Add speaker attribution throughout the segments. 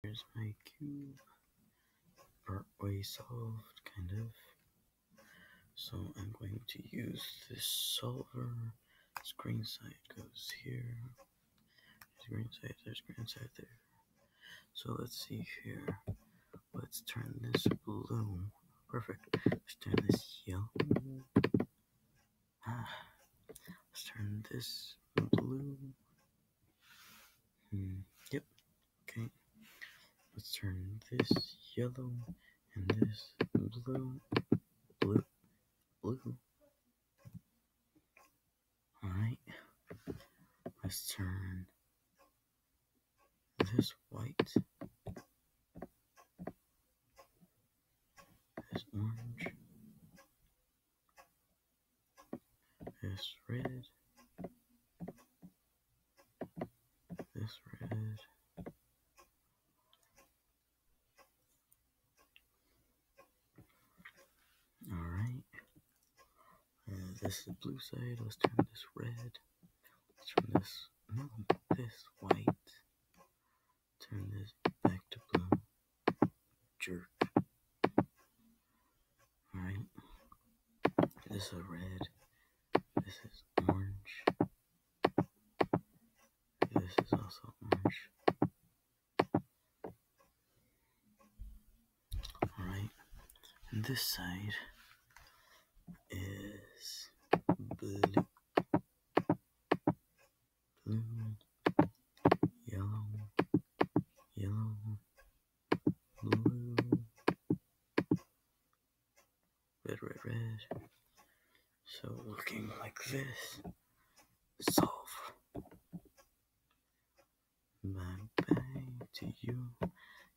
Speaker 1: Here's my cube. Partway solved, kind of. So I'm going to use this solver. This green side goes here. There's green side, there's green side there. So let's see here. Let's turn this blue. Perfect. Let's turn this yellow. Let's turn this blue. Yep. Okay. Let's turn this yellow and this blue. Blue. Alright. Let's turn this white. This orange. This red. This red. Alright. This is the blue side. Let's turn this red. Let's turn this, no, this white. Turn this back to blue. Jerk. Alright. This is red. This is orange. This is also orange. Alright. And this side is blue. Blue. Yellow. Yellow. Blue. Red, red, red. So looking like this. Solve. Bye-bye to you.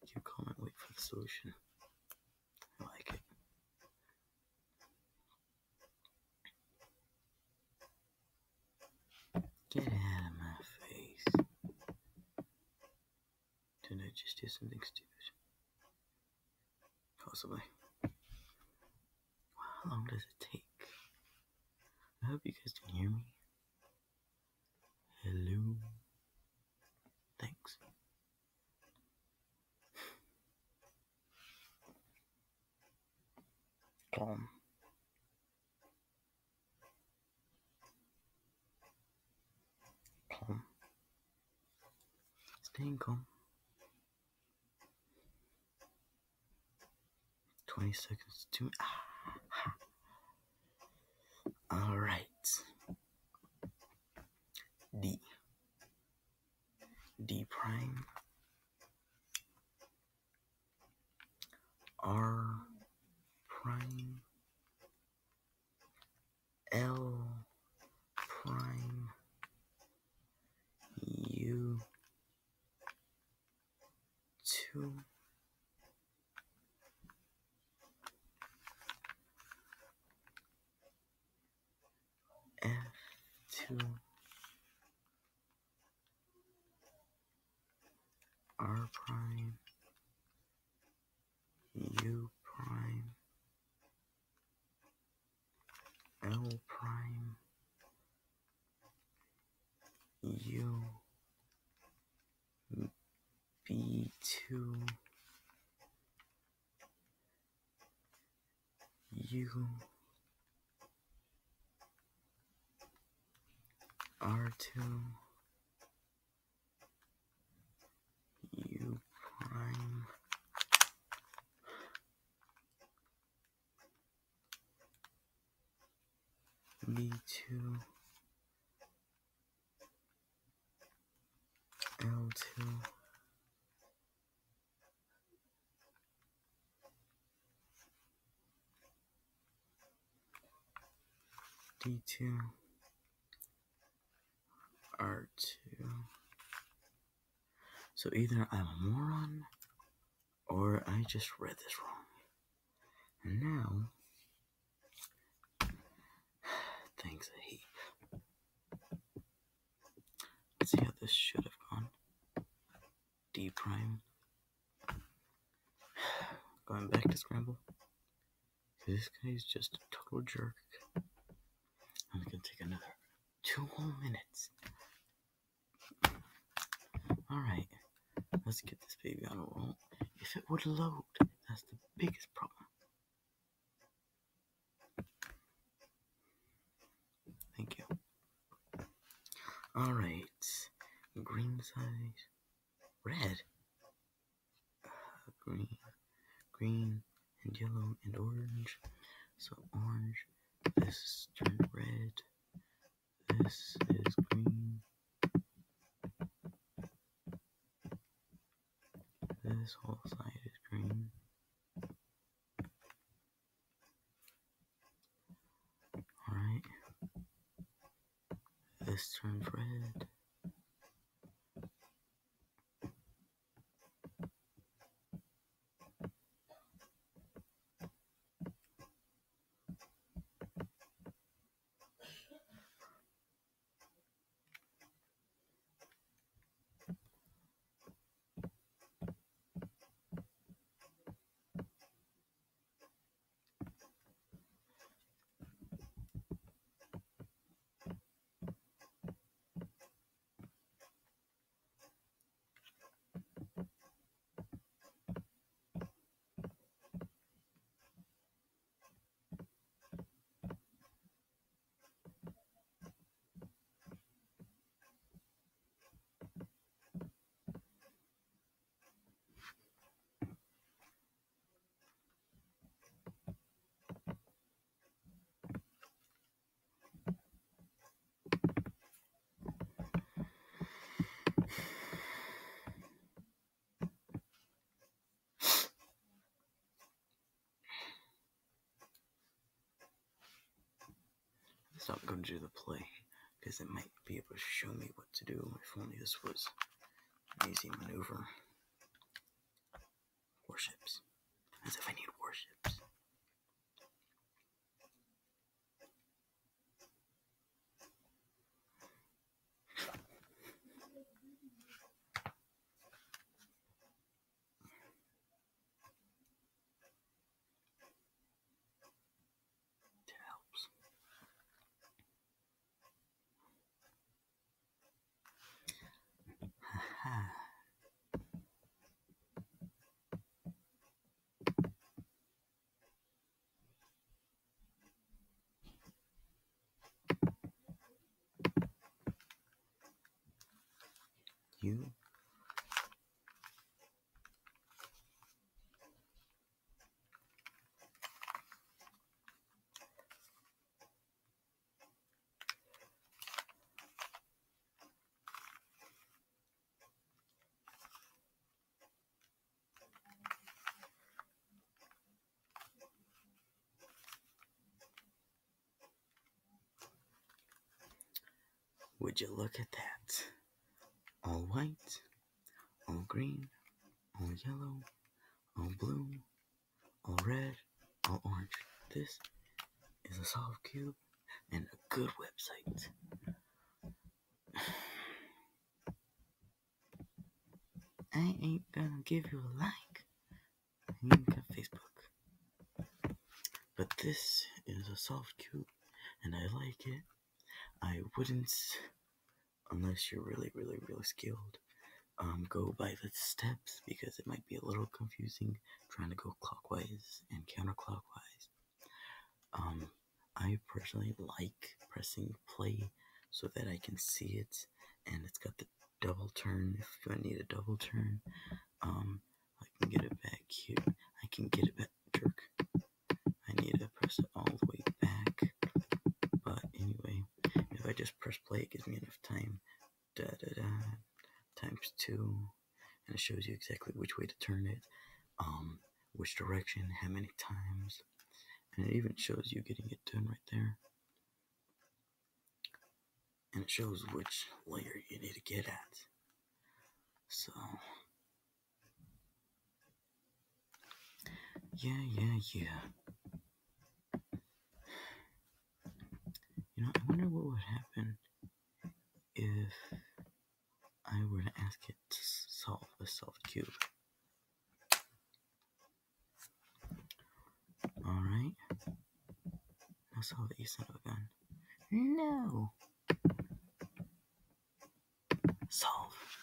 Speaker 1: Keep calm and wait for the solution. I like it. Get out of my face. Did I just do something stupid? Possibly. How long does it take? I hope you guys can hear me. Hello. Thanks. Calm. Calm. Staying calm. 20 seconds to... Alright. D. D prime. R prime. L prime. U 2. F2. R prime. U prime. L prime. U. B2. U. R2. U prime. B2. L2. D2. R2. So either I'm a moron or I just read this wrong. And now, thanks a heap. Let's see how this should have gone. D prime. Going back to scramble. This guy's just a total jerk. I'm gonna take another 2 whole minutes. Alright. Let's get this baby on a roll. If it would load, that's the biggest problem. Thank you. Alright. Green side. Red. Green and yellow and orange. So orange. This turned red. This is green. This whole side is green. Alright. This turns red. So I'm going to do the play, because it might be able to show me what to do if only this was an easy maneuver. Warships. As if I need warships. That helps. Haha. You. Would you look at that? All white, all green, all yellow, all blue, all red, all orange. This is a solved cube and a good website. I ain't gonna give you a like. You got Facebook. But this is a solved cube and I like it. I wouldn't, unless you're really skilled, go by the steps, because it might be a little confusing trying to go clockwise and counterclockwise. I personally like pressing play so that I can see it, and it's got the double turn if I need a double turn. I can get it back here. I can get it back, jerk. I need to press it all the way back. But anyway, if I just press play, it gives me enough time. Times 2, and it shows you exactly which way to turn it, which direction, how many times, and it even shows you getting it done right there. And it shows which layer you need to get at. So, yeah. You know, I wonder what would happen if I were to ask it to solve a solved cube. Alright. Now solve it, you son of a gun. No! Solve.